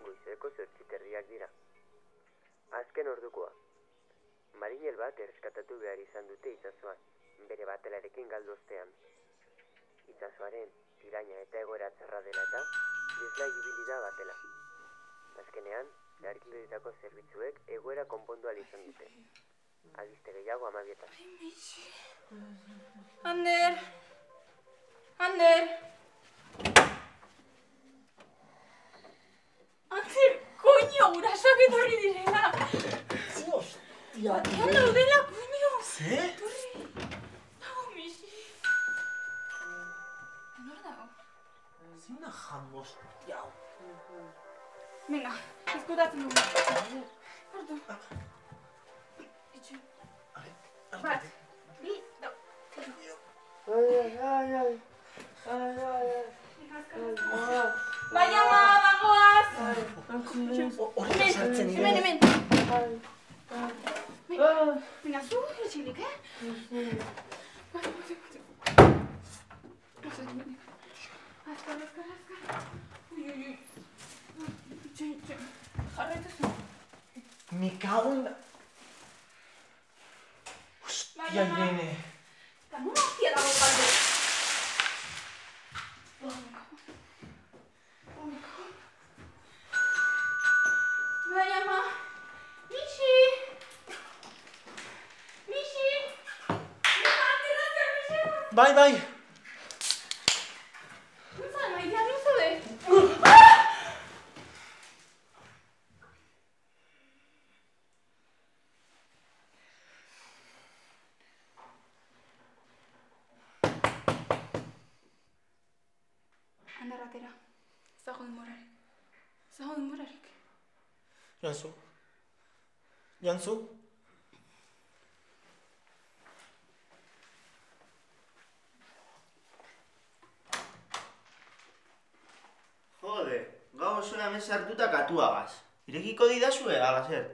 Goizeko 8:30 dira. Azken ordukoa. Marinel bat erreskatatu behar izan dute itsasoan, bere batelarekin galdu ostean. Itsasoaren tiraina eta egoera txarra dela eta islai ibili da batela. Azkenean, zeharkiloetako zerbitzuek egoera konpondu ahal izan dute. Albiste gehiago 12:00. Ander! Ander, koño, gurasoak etorri direla! Hostia, Batean daudela, koño! Ze? Etorri! Dago, Mixi! Nor dago? Zein da hostia. Venga, ezkutatzen dugu. Hartu. Itxu. Bat, bi, lau. Bai, ama, bagoaz! Horrela sartzen nire. Hemen. Venga, zu, etxilik, Bai, Azkar. Ui. Itxu. Jarraituzu. Me cago en la... Hostia, Irene. Eta nun hostia dago kalde? Bai, ama. Mixi! Bai. Nuzan, maitea nuzade? Ander atera. Ez dago denborarik. Janzu? Jode, gau osoa hemen sartuta katuagaz. Irekiko didazue, ala zer?